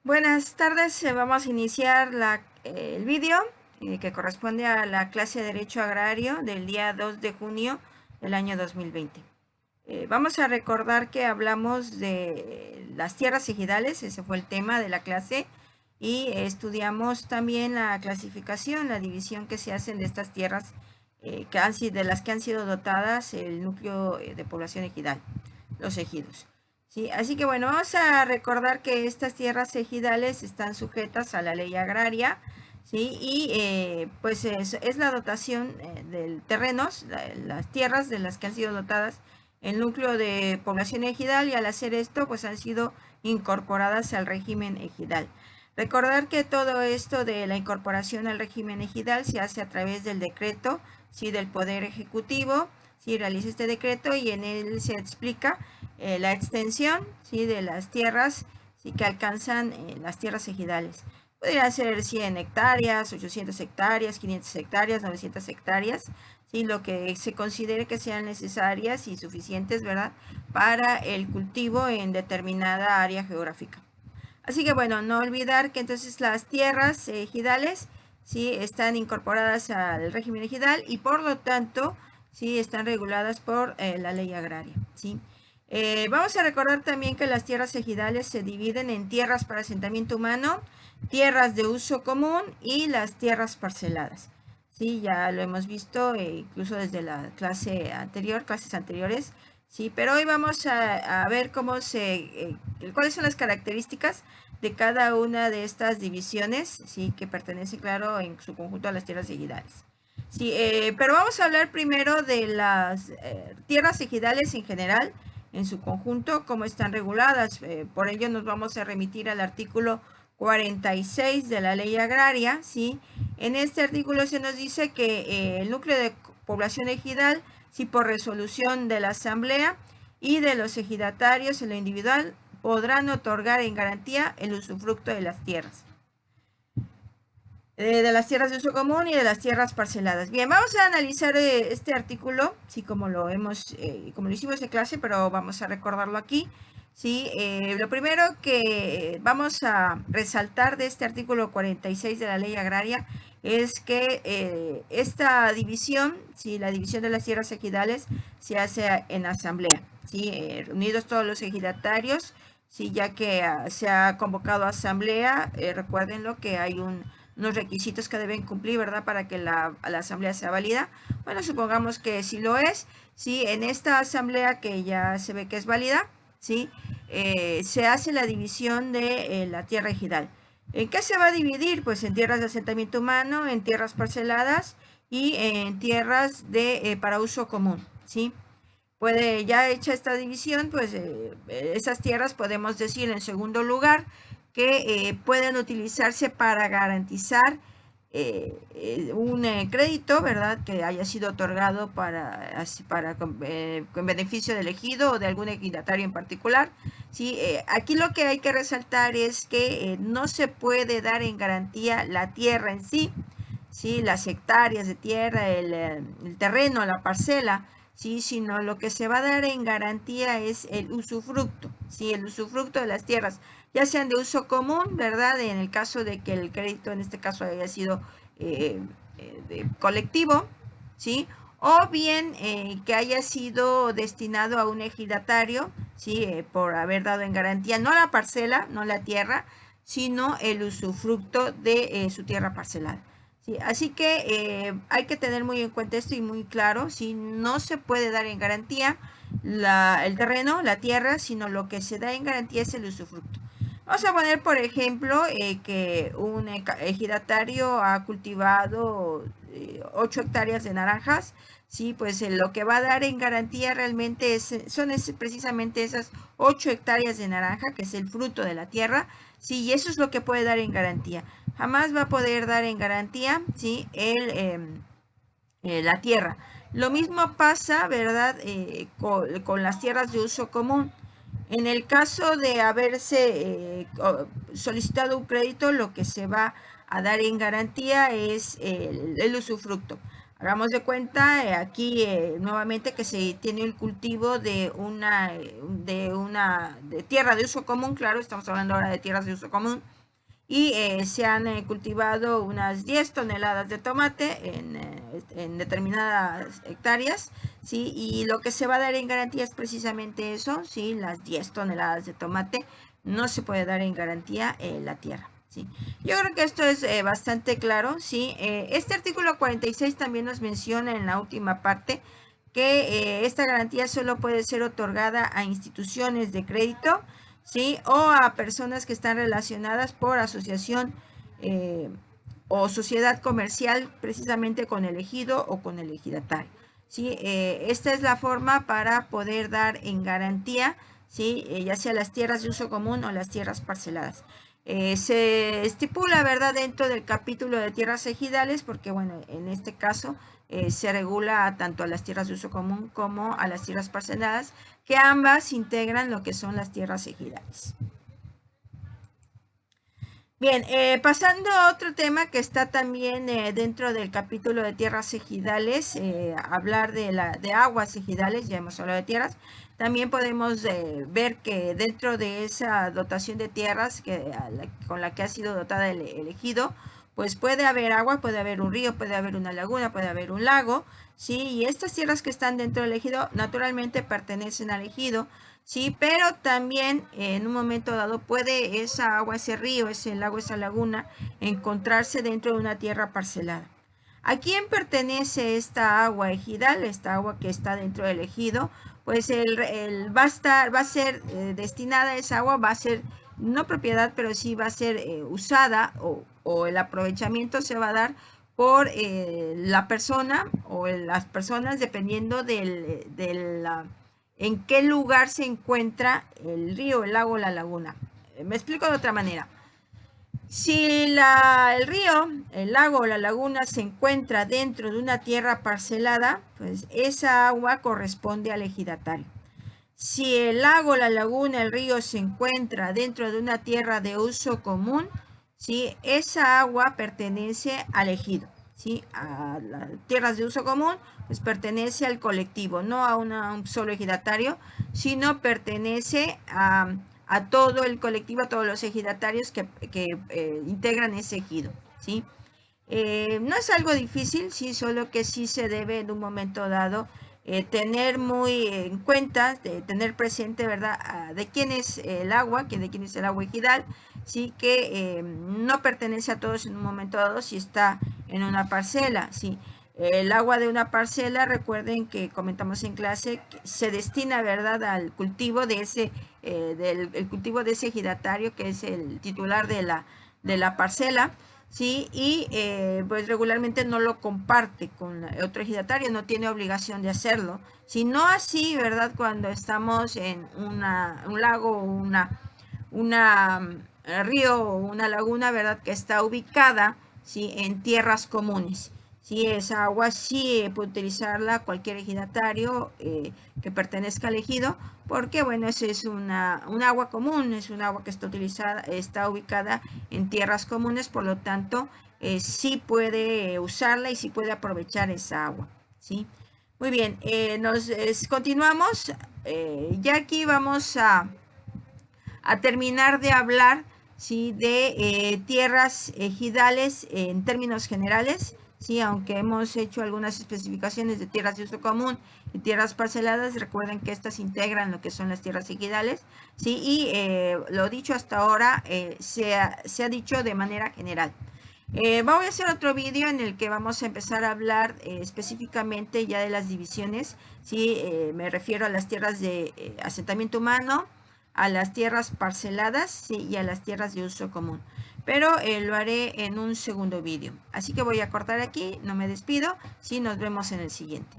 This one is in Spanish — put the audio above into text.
Buenas tardes, vamos a iniciar el vídeo que corresponde a la clase de Derecho Agrario del día 2 de junio del año 2020. Vamos a recordar que hablamos de las tierras ejidales, ese fue el tema de la clase, y estudiamos también la clasificación, la división que se hacen de estas tierras de las que han sido dotadas el núcleo de población ejidal, los ejidos. Sí, así que bueno, vamos a recordar que estas tierras ejidales están sujetas a la ley agraria, ¿sí? Y pues es la dotación de terrenos, las tierras de las que han sido dotadas el núcleo de población ejidal, y al hacer esto pues han sido incorporadas al régimen ejidal. Recordar que todo esto de la incorporación al régimen ejidal se hace a través del decreto, ¿sí? Del Poder Ejecutivo, ¿sí? Realiza este decreto y en él se explica la extensión, ¿sí? De las tierras, ¿sí? Que alcanzan las tierras ejidales. Podrían ser 100 hectáreas, 800 hectáreas, 500 hectáreas, 900 hectáreas, ¿sí? Lo que se considere que sean necesarias y suficientes, ¿verdad?, para el cultivo en determinada área geográfica. Así que bueno, no olvidar que entonces las tierras ejidales, ¿sí? Están incorporadas al régimen ejidal y por lo tanto, ¿sí? Están reguladas por la ley agraria, ¿sí? Vamos a recordar también que las tierras ejidales se dividen en tierras para asentamiento humano, tierras de uso común y las tierras parceladas. Sí, ya lo hemos visto incluso desde la clase anterior, clases anteriores. Sí, pero hoy vamos a ver cuáles son las características de cada una de estas divisiones, sí, que pertenecen, claro, en su conjunto a las tierras ejidales. Sí, pero vamos a hablar primero de las tierras ejidales en general, en su conjunto, cómo están reguladas. Por ello nos vamos a remitir al artículo 46 de la ley agraria, ¿sí? En este artículo se nos dice que el núcleo de población ejidal, si por resolución de la asamblea y de los ejidatarios en lo individual, podrán otorgar en garantía el usufructo de las tierras. De las tierras de uso común y de las tierras parceladas. Bien, vamos a analizar este artículo, sí, como lo hicimos en clase, pero vamos a recordarlo aquí. Sí, lo primero que vamos a resaltar de este artículo 46 de la ley agraria es que esta división, sí, la división de las tierras ejidales se hace en asamblea, sí, reunidos todos los ejidatarios, sí, ya que se ha convocado a asamblea, recuérdenlo que hay unos requisitos que deben cumplir, ¿verdad?, para que la asamblea sea válida. Bueno, supongamos que sí lo es, ¿sí? En esta asamblea que ya se ve que es válida, ¿sí? Se hace la división de la tierra ejidal. ¿En qué se va a dividir? Pues en tierras de asentamiento humano, en tierras parceladas y en tierras para uso común, ¿sí? Puede, ya hecha esta división, pues esas tierras podemos decir en segundo lugar que pueden utilizarse para garantizar un crédito, ¿verdad?, que haya sido otorgado con beneficio del ejido o de algún ejidatario en particular. ¿Sí? Aquí lo que hay que resaltar es que no se puede dar en garantía la tierra en sí, ¿sí?, las hectáreas de tierra, el terreno, la parcela, ¿sí?, sino lo que se va a dar en garantía es el usufructo, ¿sí?, el usufructo de las tierras, ya sean de uso común, ¿verdad?, en el caso de que el crédito en este caso haya sido colectivo, ¿sí?, o bien que haya sido destinado a un ejidatario, ¿sí?, por haber dado en garantía no la parcela, no la tierra, sino el usufructo de su tierra parcelada. Sí, así que hay que tener muy en cuenta esto y muy claro, si no se puede dar en garantía el terreno, la tierra, sino lo que se da en garantía es el usufructo. Vamos a poner, por ejemplo, que un ejidatario ha cultivado 8 hectáreas de naranjas, sí, pues lo que va a dar en garantía realmente son precisamente esas 8 hectáreas de naranja, que es el fruto de la tierra, sí, y eso es lo que puede dar en garantía. Jamás va a poder dar en garantía, ¿sí?, la tierra. Lo mismo pasa, ¿verdad?, con las tierras de uso común. En el caso de haberse solicitado un crédito, lo que se va a dar en garantía es el usufructo. Hagamos de cuenta aquí nuevamente que se tiene el cultivo de una de tierra de uso común, claro, estamos hablando ahora de tierras de uso común, y se han cultivado unas 10 toneladas de tomate en determinadas hectáreas, ¿sí? Y lo que se va a dar en garantía es precisamente eso, ¿sí? Las 10 toneladas de tomate. No se puede dar en garantía la tierra, ¿sí? Yo creo que esto es bastante claro, ¿sí? Este artículo 46 también nos menciona en la última parte que esta garantía solo puede ser otorgada a instituciones de crédito, ¿sí? O a personas que están relacionadas por asociación o sociedad comercial precisamente con el ejido o con el ejidatario, ¿sí? Esta es la forma para poder dar en garantía, ¿sí? Ya sea las tierras de uso común o las tierras parceladas. Se estipula, ¿verdad?, dentro del capítulo de tierras ejidales, porque, bueno, en este caso se regula tanto a las tierras de uso común como a las tierras parceladas, que ambas integran lo que son las tierras ejidales. Bien, pasando a otro tema que está también dentro del capítulo de tierras ejidales, hablar de aguas ejidales, ya hemos hablado de tierras. También podemos ver que dentro de esa dotación de tierras con la que ha sido dotada el ejido, pues puede haber agua, puede haber un río, puede haber una laguna, puede haber un lago, ¿sí? Y estas tierras que están dentro del ejido naturalmente pertenecen al ejido, ¿sí? Pero también en un momento dado puede esa agua, ese río, ese lago, esa laguna, encontrarse dentro de una tierra parcelada. ¿A quién pertenece esta agua ejidal, esta agua que está dentro del ejido? Pues va a ser destinada, esa agua va a ser no propiedad, pero sí va a ser usada o el aprovechamiento se va a dar por la persona o las personas dependiendo en qué lugar se encuentra el río, el lago o la laguna. Me explico de otra manera. Si el río, el lago o la laguna se encuentra dentro de una tierra parcelada, pues esa agua corresponde al ejidatario. Si el lago, la laguna, el río se encuentra dentro de una tierra de uso común, ¿sí? Esa agua pertenece al ejido, ¿sí? A las tierras de uso común, pues pertenece al colectivo, no a un solo ejidatario, sino pertenece a todo el colectivo, a todos los ejidatarios que integran ese ejido, ¿sí? No es algo difícil, sí, solo que sí se debe en un momento dado tener muy en cuenta, tener presente, ¿verdad?, de quién es el agua, de quién es el agua ejidal, sí, que no pertenece a todos en un momento dado si está en una parcela, sí. El agua de una parcela, recuerden que comentamos en clase, que se destina, ¿verdad?, al cultivo de ese, el cultivo de ese ejidatario, que es el titular de la parcela, ¿sí? Y pues regularmente no lo comparte con otro ejidatario, no tiene obligación de hacerlo. Si no así, ¿verdad?, cuando estamos en un lago o una río o una laguna, ¿verdad?, que está ubicada, ¿sí?, en tierras comunes. Sí, esa agua sí puede utilizarla cualquier ejidatario que pertenezca al ejido, porque bueno, eso es un agua común, es un agua que está ubicada en tierras comunes, por lo tanto sí puede usarla y sí puede aprovechar esa agua, ¿sí? Muy bien, continuamos. Ya aquí vamos a terminar de hablar, ¿sí?, de tierras ejidales en términos generales, ¿sí? Aunque hemos hecho algunas especificaciones de tierras de uso común y tierras parceladas, recuerden que estas integran lo que son las tierras ejidales, ¿sí? Y lo dicho hasta ahora se ha dicho de manera general. Voy a hacer otro vídeo en el que vamos a empezar a hablar específicamente ya de las divisiones, ¿sí? Me refiero a las tierras de asentamiento humano, a las tierras parceladas, ¿sí?, y a las tierras de uso común. Pero lo haré en un segundo vídeo. Así que voy a cortar aquí, no me despido, ¿sí? Nos vemos en el siguiente.